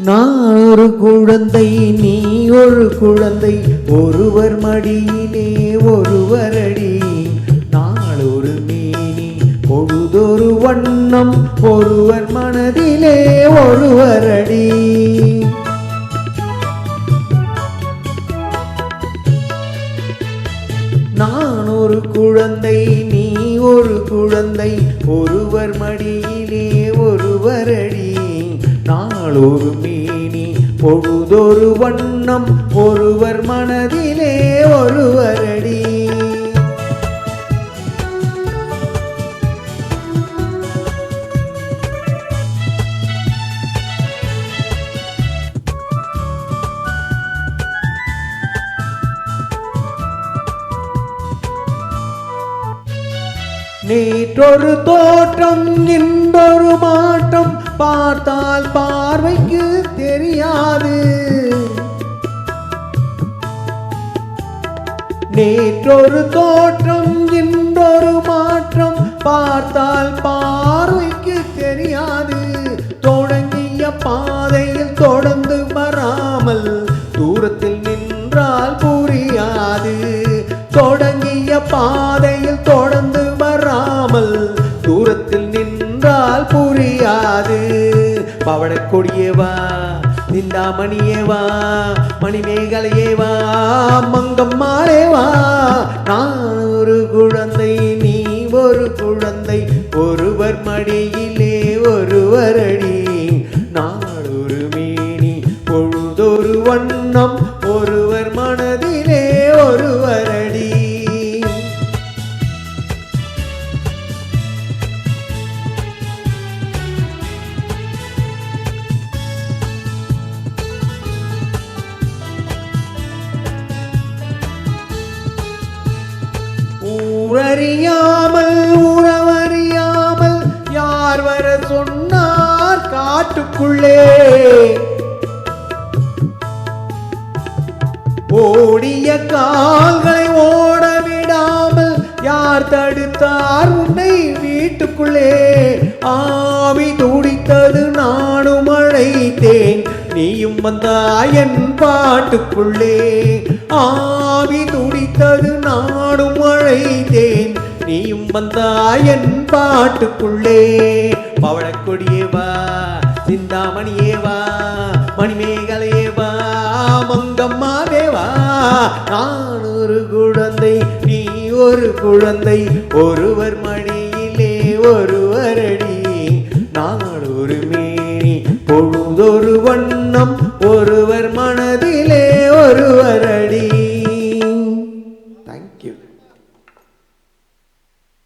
நான் ஒரு குழந்தை நீ ஒரு குழந்தை ஒருவர் மடியிலே ஒருவர் அடி நாளொரு மேனி பொழுதொரு வண்ணம் ஒருவர் மனதிலே ஒருவர் அடி நான் ஒரு குழந்தை நீ ஒரு குழந்தை ஒருவர் மடியிலே ஒருவர் அடி நாளொரு மேனி பொழுதொரு வண்ணம் ஒருவர் மனதிலே ஒருவர் அடி நேற்றொரு தோற்றம் இன்றொரு மாற்றம் பார்த்தால் பார்வைக்கு தெரியாது நேற்றொரு தோற்றம் இன்றொரு மாற்றம் பார்த்தால் பார்வைக்கு தெரியாது தொடங்கிய பாதையில் தொடர்ந்து வராமல் தூரத்தில் நின்றால் புரியாது தொடங்கிய பாதையில் தொடர்ந்து வராமல் தூரத்தில் நின்றால் புரியாது பவளக்கொடியேவா நிந்தாமணியேவா மணிமேகலையேவா மங்கம்மாளேவா நான் ஒரு குழந்தை நீ ஒரு குழந்தை ஒருவர் மடியிலே ஒருவர் அடி நாளொரு மேனி பொழுதொரு வண்ணம் ஒருவர் மனதிலே ஒருவர் அடி ஊரறியாமல் உறவறியாமல் யார் வர சொன்னார் காட்டுக்குள்ளே ஓடிய கால்களை ஓட விடாமல் யார் தடுத்தார் உன்னை வீட்டுக்குள்ளே ஆவி துடித்தது நானும் அழைத்தேன் நீயும் வந்தாய் என் பாட்டுக்குள்ளே ஆவி துடித்தது நானும் அழைத்தேன் நீயும் வந்தாய் என் பாட்டுக்குள்ளே பவளக்கொடியேவா சிந்தாமணியேவா மணிமேகலையேவா மங்கம்மாவேவா நான் ஒரு குழந்தை நீ ஒரு குழந்தை ஒருவர் மடியிலே ஒருவர் அடி நாளொரு மேனி பொழுதொரு வண்ணம் ஒருவர் மனதிலே